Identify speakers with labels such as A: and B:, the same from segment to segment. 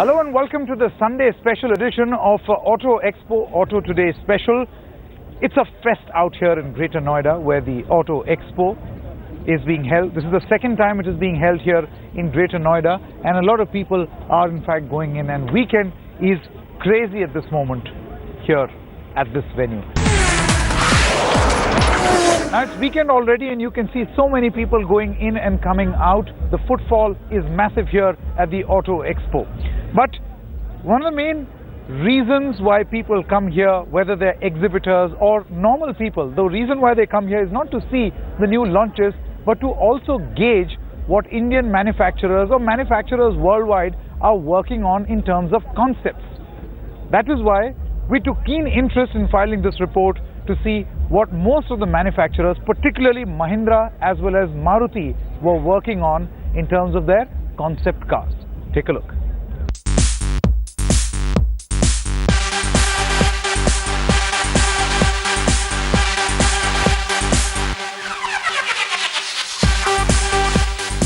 A: Hello and welcome to the Sunday special edition of Auto Expo Auto Today Special. It's a fest out here in Greater Noida where the Auto Expo is being held. This is the second time it is being held here in Greater Noida, and a lot of people are in fact going in, and weekend is crazy at this moment here at this venue. Now it's weekend already and you can see so many people going in and coming out. The footfall is massive here at the Auto Expo. But one of the main reasons why people come here, whether they're exhibitors or normal people, the reason why they come here is not to see the new launches, but to also gauge what Indian manufacturers or manufacturers worldwide are working on in terms of concepts. That is why we took keen interest in filing this report to see what most of the manufacturers, particularly Mahindra as well as Maruti, were working on in terms of their concept cars. Take a look.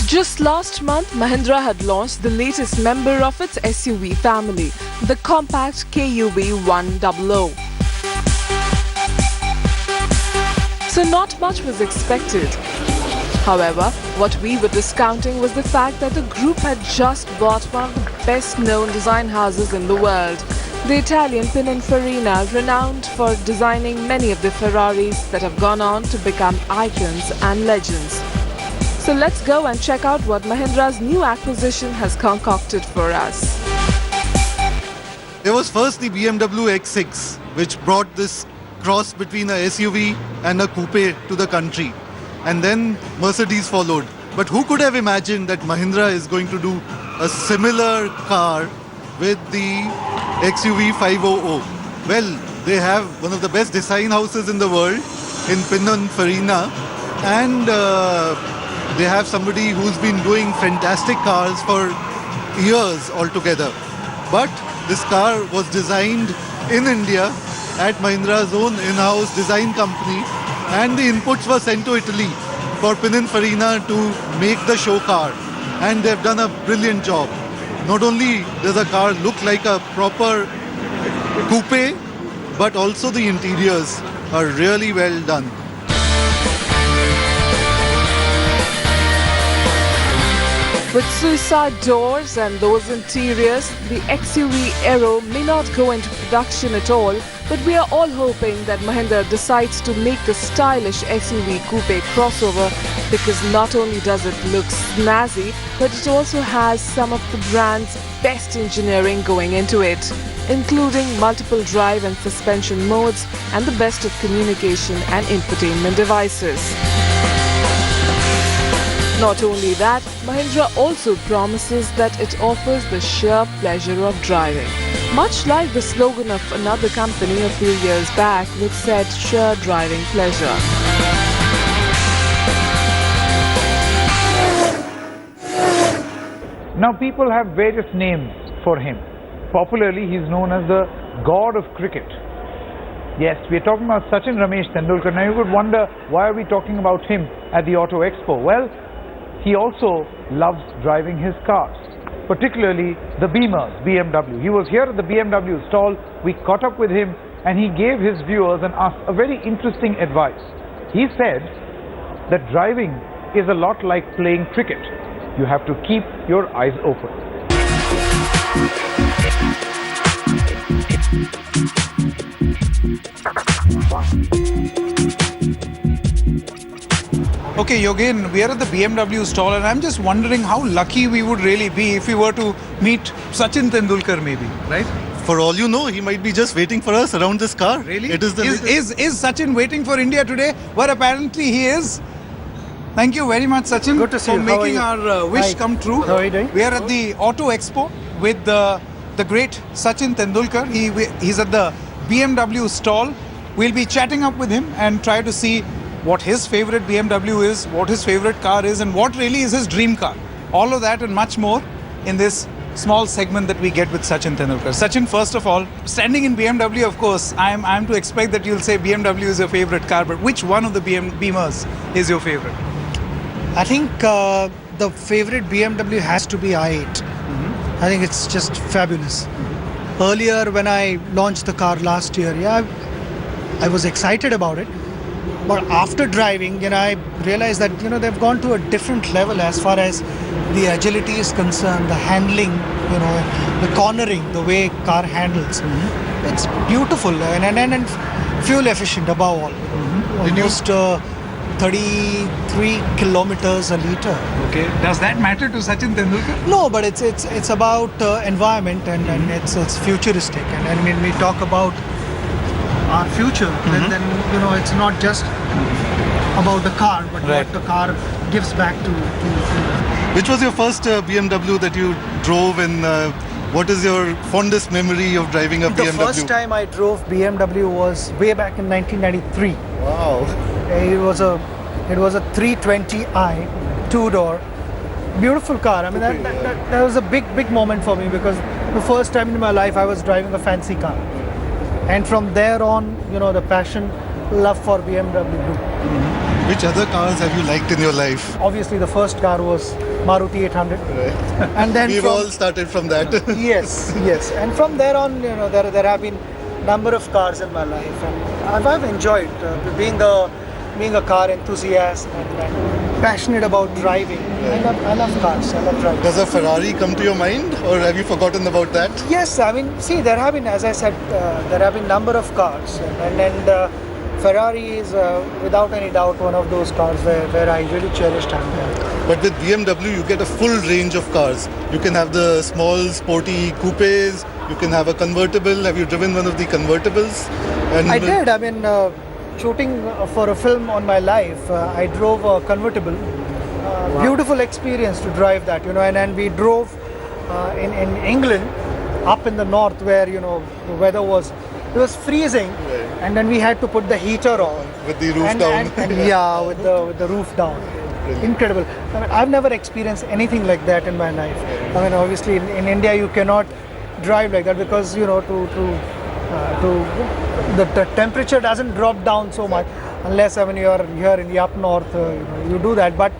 B: Just last month, Mahindra had launched the latest member of its SUV family, the compact KUV 100. So not much was expected. However, what we were discounting was the fact that the group had just bought one of the best-known design houses in the world, the Italian Pininfarina, renowned for designing many of the Ferraris that have gone on to become icons and legends. So let's go and check out what Mahindra's new acquisition has concocted for us.
C: There was first the BMW X6, which brought this cross between a SUV and a coupe to the country. And then Mercedes followed. But who could have imagined that Mahindra is going to do a similar car with the XUV 500? Well, they have one of the best design houses in the world in Pininfarina, and they have somebody who's been doing fantastic cars for years altogether. But this car was designed in India at Mahindra's own in-house design company, and the inputs were sent to Italy for Pininfarina to make the show car, and they've done a brilliant job. Not only does the car look like a proper coupe, but also the interiors are really well done.
B: With suicide doors and those interiors, the XUV Aero may not go into production at all, but we are all hoping that Mahindra decides to make the stylish SUV coupe crossover, because not only does it look snazzy, but it also has some of the brand's best engineering going into it, including multiple drive and suspension modes and the best of communication and infotainment devices. Not only that, Mahindra also promises that it offers the sheer pleasure of driving. Much like the slogan of another company a few years back, which said sheer driving pleasure.
A: Now people have various names for him. Popularly, he's known as the god of cricket. Yes, we're talking about Sachin Ramesh Tendulkar. Now you would wonder, why are we talking about him at the Auto Expo? Well, he also loves driving his cars, particularly the Beamers, BMW. He was here at the BMW stall. We caught up with him and he gave his viewers and us a very interesting advice. He said that driving is a lot like playing cricket. You have to keep your eyes open.
D: Okay, Yogin, we are at the BMW stall and I'm just wondering how lucky we would really be if we were to meet Sachin Tendulkar maybe, right?
C: For all you know, he might be just waiting for us around this car.
D: Really?
C: It is
D: Is Sachin waiting for India today? Well, apparently he is. Thank you very much, Sachin,
E: Good to see
D: for
E: you. How are
D: making
E: you?
D: our wish
E: Hi.
D: come true.
E: How are you doing?
D: We are at the Auto Expo with the great Sachin Tendulkar. He's at the BMW stall. We'll be chatting up with him and try to see what his favorite BMW is, what his favorite car is, and what really is his dream car. All of that and much more in this small segment that we get with Sachin Tendulkar. Sachin, first of all, standing in BMW, of course, I'm to expect that you'll say BMW is your favorite car, but which one of the Beamers is your favorite?
E: I think the favorite BMW has to be i8. I think it's just fabulous. Earlier, when I launched the car last year, I was excited about it. But after driving, I realized that they've gone to a different level as far as the agility is concerned, the handling, the cornering, the way car handles. It's beautiful and fuel efficient above all. Almost 33 kilometers a liter.
D: Okay. Does that matter to Sachin Tendulkar?
E: No, but it's about environment and it's futuristic. And when we talk about our future, then it's not just about the car, but what the car gives back to.
C: Which was your first BMW that you drove, and what is your fondest memory of driving a BMW?
E: The first time I drove BMW was way back in 1993.
C: Wow.
E: It was a 320i, 2-door, beautiful car. I mean, that was a big moment for me, because the first time in my life I was driving a fancy car. And from there on, the passion, love for BMW grew.
C: Which other cars have you liked in your life?
E: Obviously, the first car was Maruti 800.
C: Right.
E: And then
C: We've all started from that.
E: yes. And from there on, there have been number of cars in my life, and I've enjoyed being a car enthusiast and passionate about driving.
C: Right.
E: I love cars. I love driving.
C: Does a Ferrari come to your mind, or have you forgotten about that?
E: Yes, I mean, see, there have been, as I said, there have been number of cars, and Ferrari is without any doubt one of those cars where I really cherished time.
C: But with BMW, you get a full range of cars. You can have the small, sporty coupes. You can have a convertible. Have you driven one of the convertibles? And
E: I did. I mean, shooting for a film on my life, I drove a convertible.
C: Wow.
E: Beautiful experience to drive that, and we drove in England, up in the north, where the weather was freezing,
C: Right.
E: and then we had to put the heater on
C: with the roof down.
E: And with the roof down.
C: Brilliant.
E: Incredible. I mean, I've never experienced anything like that in my life. I mean, obviously in India you cannot drive like that, because the temperature doesn't drop down so much, unless you are here in the up north, you do that. But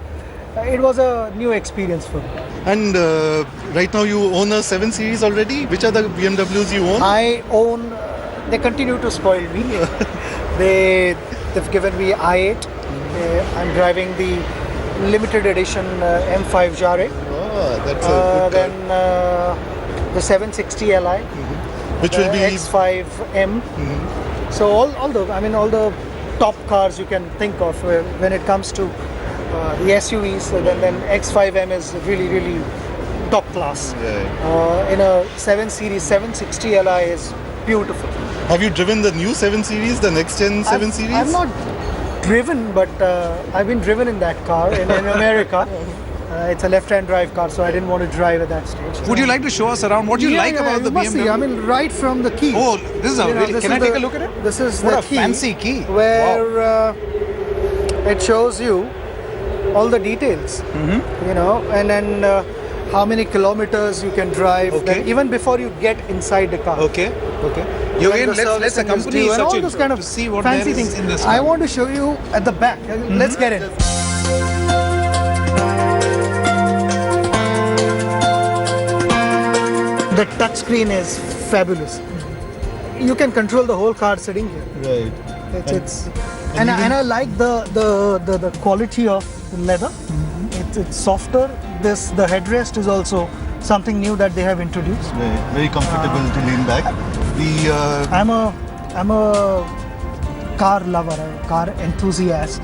E: it was a new experience for me.
C: And right now you own a 7 Series already. Which are the BMWs you own?
E: I own. They continue to spoil me. They've given me i8. I'm driving the limited edition M5 Jare.
C: Oh, that's a good car.
E: Then the 760 Li,
C: Which will be
E: X5M. So all the top cars you can think of when it comes to the SUVs. So then X5M is really top class.
C: Right.
E: In a 7 Series, 760 Li is beautiful.
C: Have you driven the new 7 Series, the next gen 7 Series?
E: I've not driven, but I've been driven in that car in America. It's a left-hand drive car, so I didn't want to drive at that stage.
D: Would you like to show us around what you like about the
E: must
D: BMW?
E: see. I mean, right from the key.
D: Oh, this is can I take a look at it?
E: This is
D: What
E: the
D: a
E: key.
D: fancy key.
E: Where it shows you all the details. And then how many kilometers you can drive.
D: Okay.
E: Then even before you get inside the car.
D: Okay.
E: When the
D: Let's
E: servicing is
D: accompany
E: due and all
D: Sachin
E: those kind of
D: to see what
E: fancy
D: there is
E: things.
D: in this
E: I
D: car.
E: want to show you at the back. Let's get in. The touchscreen is fabulous. You can control the whole car sitting here.
C: Right.
E: And I like the quality of the leather. It's softer. The headrest is also something new that they have introduced.
C: Right. Very comfortable to lean back.
E: I'm a car lover, a car enthusiast.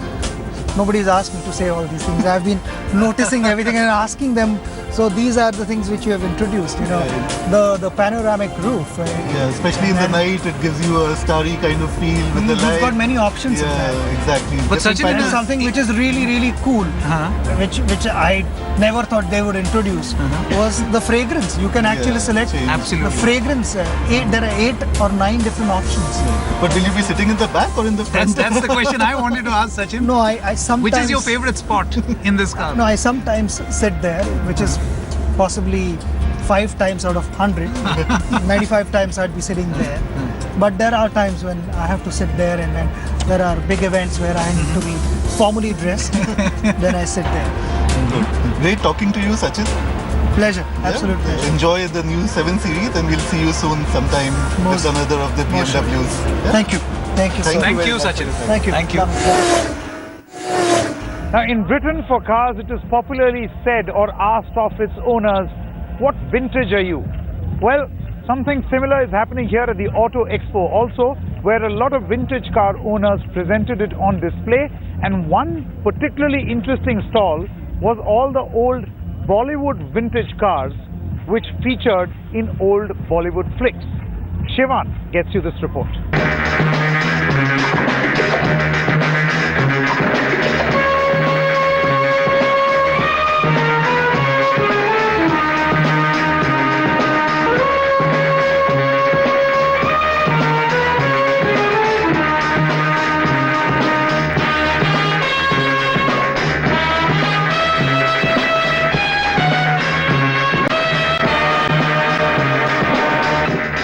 E: Nobody's asked me to say all these things. I've been noticing everything and asking them. So these are the things which you have introduced, the panoramic roof.
C: Yeah, especially in the night, it gives you a starry kind of feel with the light.
E: You've got many options in that.
C: Yeah, exactly.
D: But
C: Different
D: Sachin, it
C: panels.
D: is
E: Something which is really cool, which I never thought they would introduce, was the fragrance. You can actually select
C: change.
D: Absolutely.
E: the fragrance. There are 8 or 9 different options.
C: But will you be sitting in the back or in the front?
D: That's the question I wanted to ask Sachin.
E: No, I sometimes.
D: Which is your favorite spot in this car?
E: No, I sometimes sit there, which is possibly 5 times out of 100. 95 times I'd be sitting there. But there are times when I have to sit there, and then there are big events where I need to be formally dressed. Then I sit there.
C: Good. Great talking to you, Sachin.
E: Pleasure. Absolute
C: Yeah.
E: pleasure.
C: Enjoy the new 7 Series, and we'll see you soon sometime
E: Most-
C: with another of the
E: most
C: BMWs. Yeah?
E: Thank you. Thank you.
C: Thank
E: sir.
C: you.
D: Thank you, Sachin.
E: Thank you.
D: Thank you.
A: Now, in Britain, for cars, it is popularly said or asked of its owners, what vintage are you? Well, something similar is happening here at the Auto Expo also, where a lot of vintage car owners presented it on display. And one particularly interesting stall was all the old Bollywood vintage cars which featured in old Bollywood flicks. Shivan gets you this report.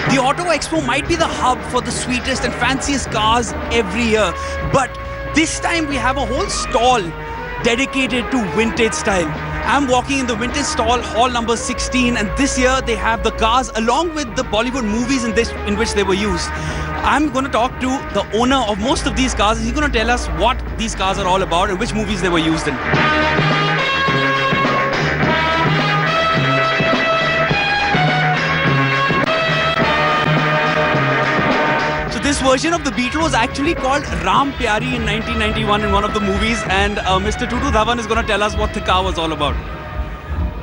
F: The Auto Expo might be the hub for the sweetest and fanciest cars every year, but this time we have a whole stall dedicated to vintage style. I'm walking in the vintage stall, hall number 16, and this year they have the cars along with the Bollywood movies in which they were used. I'm going to talk to the owner of most of these cars. He's going to tell us what these cars are all about and which movies they were used in. This version of the Beetle was actually called Ram Pyari in 1991 in one of the movies, and Mr. Tutu Dhawan is going to tell us what the car was all about.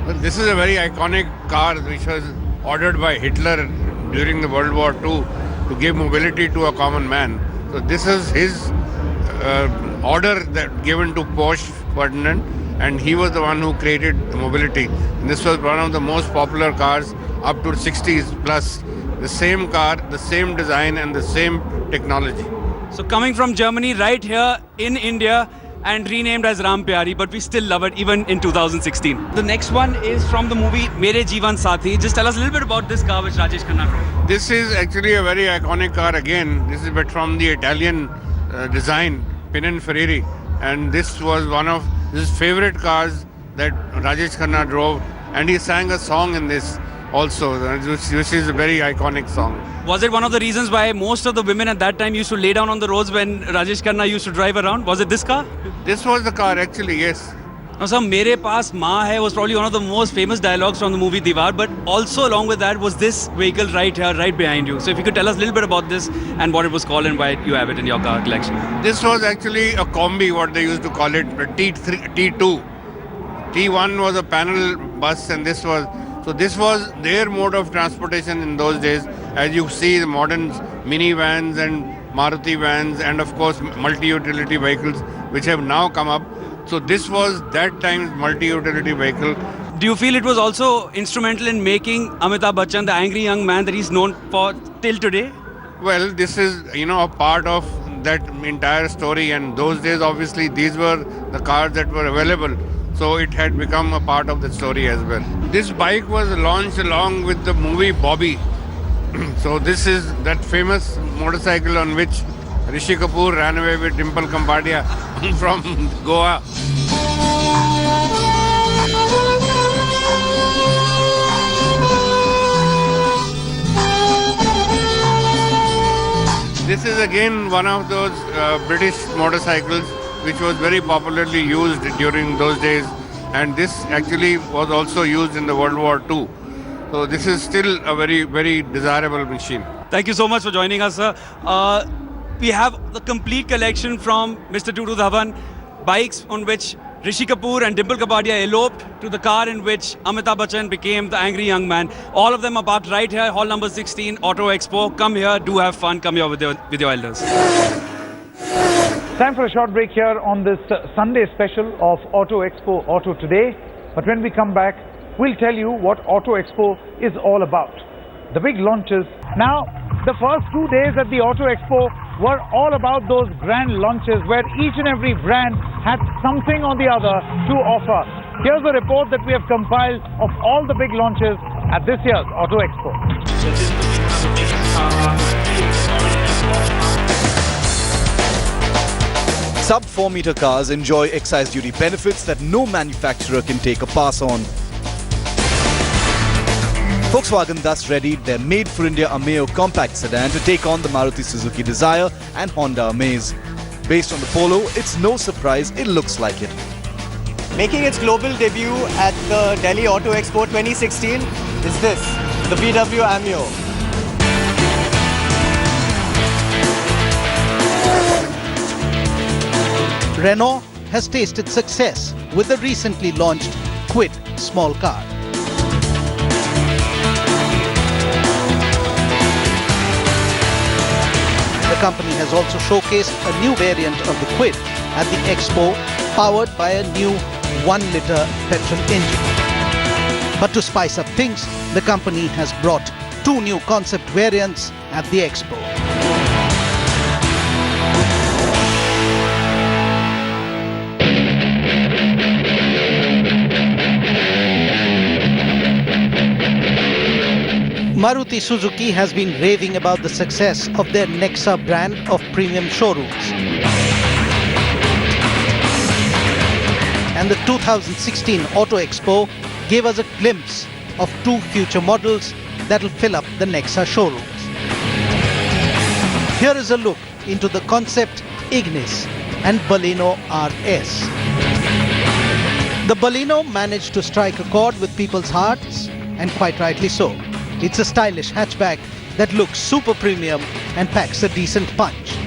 G: Well, this is a very iconic car which was ordered by Hitler during the World War II to give mobility to a common man. So this is his order that given to Porsche Ferdinand, and he was the one who created the mobility. And this was one of the most popular cars up to 60s plus. The same car, the same design, and the same technology.
F: So coming from Germany right here in India and renamed as Ram Pyari, but we still love it even in 2016. The next one is from the movie Mere Jeevan Sathi. Just tell us a little bit about this car which Rajesh Khanna drove.
G: This is actually a very iconic car again. This is but from the Italian design, Pininfarina, and this was one of his favorite cars that Rajesh Khanna drove, and he sang a song in this also, which is a very iconic song.
F: Was it one of the reasons why most of the women at that time used to lay down on the roads when Rajesh Khanna used to drive around? Was it this car?
G: This was the car actually, yes.
F: Now, sir, Mere Paas Maa Hai was probably one of the most famous dialogues from the movie Diwar, but also along with that was this vehicle right here, right behind you. So if you could tell us a little bit about this and what it was called and why you have it in your car collection.
G: This was actually a combi, what they used to call it, T3, T2. T1 was a panel bus, and this was their mode of transportation in those days. As you see, the modern minivans and Maruti vans, and of course multi-utility vehicles which have now come up. So this was that time's multi-utility vehicle.
F: Do you feel it was also instrumental in making Amitabh Bachchan the angry young man that he's known for till today?
G: Well, this is, a part of that entire story, and those days obviously these were the cars that were available. So it had become a part of the story as well. This bike was launched along with the movie Bobby. So this is that famous motorcycle on which Rishi Kapoor ran away with Dimple Kapadia from Goa. This is again one of those British motorcycles which was very popularly used during those days, and this actually was also used in the World War II. So this is still a very, very desirable machine.
F: Thank you so much for joining us, sir. We have the complete collection from Mr. Tutu Dhawan, bikes on which Rishi Kapoor and Dimple Kapadia eloped to the car in which Amitabh Bachchan became the angry young man. All of them are parked right here, hall number 16, Auto Expo. Come here, do have fun, come here with your elders.
A: Time for a short break here on this Sunday special of Auto Expo Auto Today. But when we come back, we'll tell you what Auto Expo is all about. The big launches. Now, the first 2 days at the Auto Expo were all about those grand launches where each and every brand had something or the other to offer. Here's a report that we have compiled of all the big launches at this year's Auto Expo.
H: Sub-4 meter cars enjoy excise duty benefits that no manufacturer can take a pass on. Volkswagen thus readied their made-for-India Ameo compact sedan to take on the Maruti Suzuki Dzire and Honda Amaze. Based on the Polo, it's no surprise it looks like it.
I: Making its global debut at the Delhi Auto Expo 2016 is this, the VW Ameo.
J: Renault has tasted success with the recently launched Kwid small car. The company has also showcased a new variant of the Kwid at the Expo, powered by a new 1-litre petrol engine. But to spice up things, the company has brought 2 new concept variants at the Expo. Maruti Suzuki has been raving about the success of their Nexa brand of premium showrooms. And the 2016 Auto Expo gave us a glimpse of 2 future models that will fill up the Nexa showrooms. Here is a look into the concept Ignis and Baleno RS. The Baleno managed to strike a chord with people's hearts, and quite rightly so. It's a stylish hatchback that looks super premium and packs a decent punch.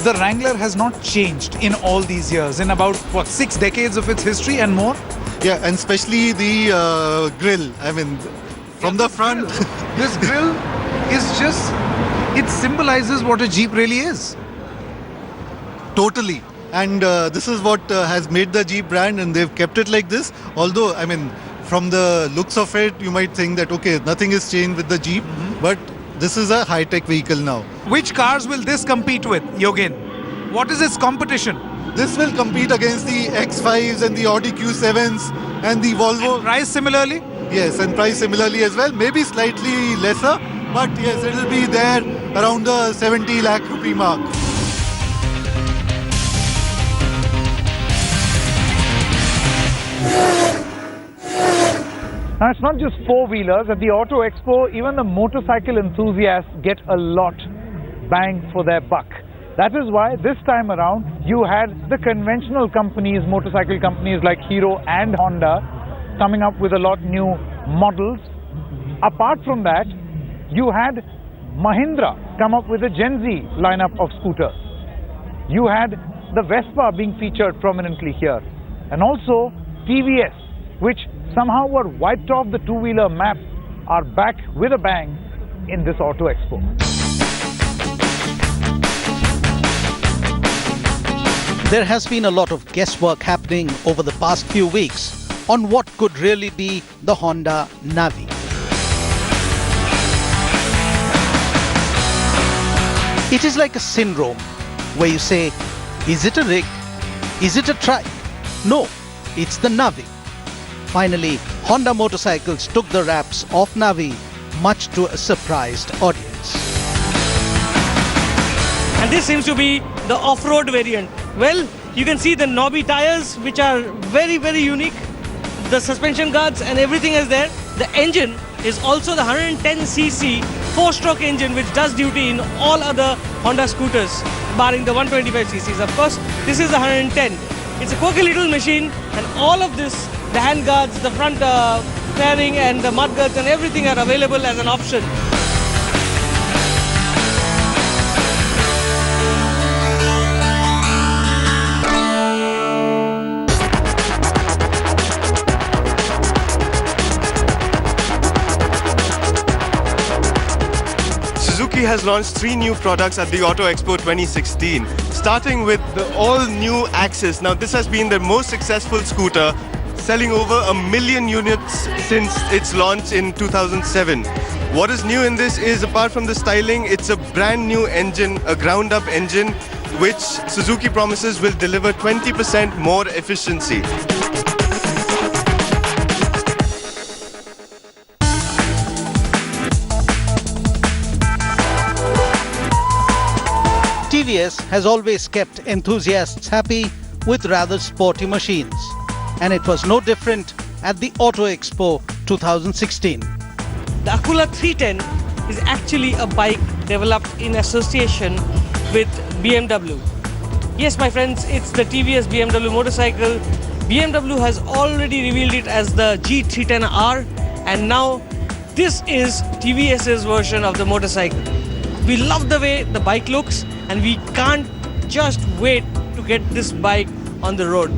D: The Wrangler has not changed in all these years, in about, 6 decades of its history and more?
C: Yeah, and especially the grille. I mean, from the front.
D: This grille is just, it symbolizes what a Jeep really is.
C: Totally. And this is what has made the Jeep brand, and they've kept it like this. Although, I mean, from the looks of it, you might think that, okay, nothing has changed with the Jeep, but this is a high-tech vehicle now.
D: Which cars will this compete with, Yogin? What is its competition?
C: This will compete against the X5s and the Audi Q7s and the Volvo.
D: And price similarly?
C: Yes, and price similarly as well. Maybe slightly lesser, but yes, it will be there around the 70 lakh rupee mark.
A: Now, it's not just four-wheelers. At the Auto Expo, even the motorcycle enthusiasts get a lot bang for their buck. That is why this time around, you had the conventional companies, motorcycle companies like Hero and Honda, coming up with a lot new models. Apart from that, you had Mahindra come up with a Gen Z lineup of scooters. You had the Vespa being featured prominently here. And also TVS, which somehow were wiped off the two-wheeler map, are back with a bang in this Auto Expo.
J: There has been a lot of guesswork happening over the past few weeks on what could really be the Honda Navi. It is like a syndrome where you say, is it a rig? Is it a trike? No, it's the Navi. Finally, Honda motorcycles took the wraps off Navi, much to a surprised audience.
K: And this seems to be the off-road variant. Well, you can see the knobby tires, which are very, very unique. The suspension guards and everything is there. The engine is also the 110cc 4-stroke engine, which does duty in all other Honda scooters, barring the 125cc's. Of course, this is the 110. It's a quirky little machine, and all of this, the hand guards, the front fairing and the mud guards and everything are available as an option.
I: Suzuki has launched 3 new products at the Auto Expo 2016, starting with the all-new Axis. Now, this has been their most successful scooter, selling over 1 million units since its launch in 2007. What is new in this is, apart from the styling, it's a brand new engine, a ground-up engine, which Suzuki promises will deliver 20% more efficiency.
J: TVS has always kept enthusiasts happy with rather sporty machines. And it was no different at the Auto Expo 2016.
K: The Akula 310 is actually a bike developed in association with BMW. Yes, my friends, it's the TVS BMW motorcycle. BMW has already revealed it as the G310R, and now this is TVS's version of the motorcycle. We love the way the bike looks, and we can't just wait to get this bike on the road.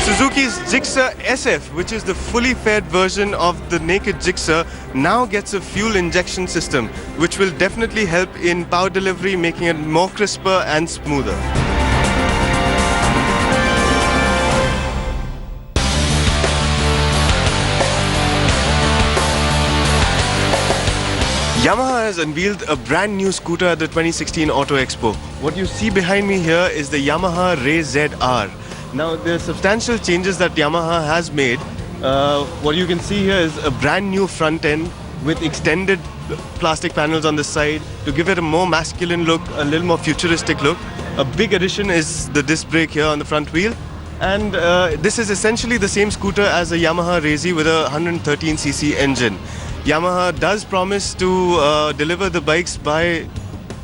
I: Suzuki's Gixxer SF, which is the fully fed version of the naked Gixxer, now gets a fuel injection system, which will definitely help in power delivery, making it more crisper and smoother. Yamaha has unveiled a brand new scooter at the 2016 Auto Expo. What you see behind me here is the Yamaha Ray ZR. Now, there are substantial changes that Yamaha has made. What you can see here is a brand new front end with extended plastic panels on the side to give it a more masculine look, a little more futuristic look. A big addition is the disc brake here on the front wheel. And this is essentially the same scooter as a Yamaha Ray Z with a 113cc engine. Yamaha does promise to deliver the bikes by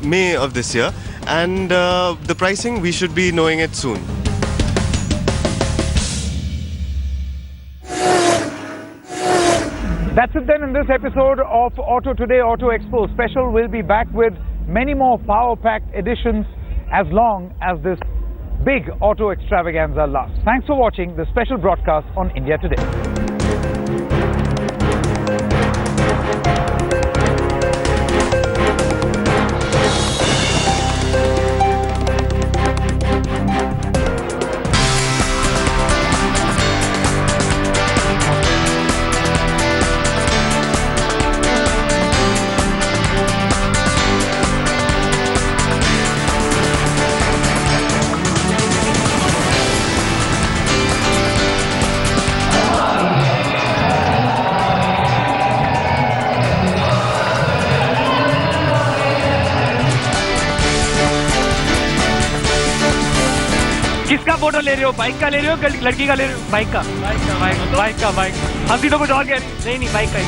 I: May of this year. And the pricing, we should be knowing it soon.
A: That's it then in this episode of Auto Today Auto Expo Special. We'll be back with many more power-packed editions as long as this big auto extravaganza lasts. Thanks for watching this special broadcast on India Today.
L: किसका photo ले रहे हो? Bike का ले रहे हो, लड़की का ले रहे हो? बाइक का हम भी तो कुछ और कह रहे नहीं बाइक का ही।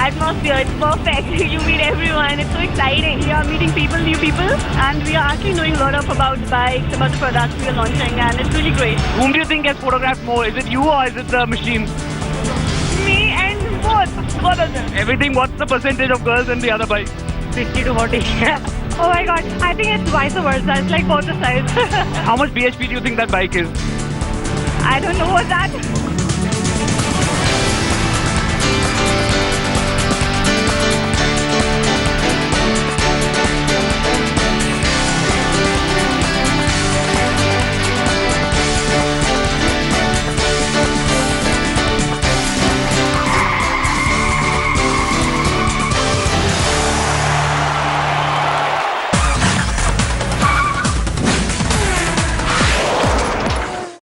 M: Atmosphere, it's perfect. You meet everyone. It's so exciting. We are meeting people, new people, and we are actually knowing a lot about bikes, about the products we are launching, and it's really great.
L: Whom do you think gets photographed more? Is it you or is it the machine?
M: Me and both of them.
L: Everything. What's the percentage of girls in the other bike?
M: 50 to 40. Oh my god, I think it's vice versa. It's like both the sides.
L: How much BHP do you think that bike is?
M: I don't know what that.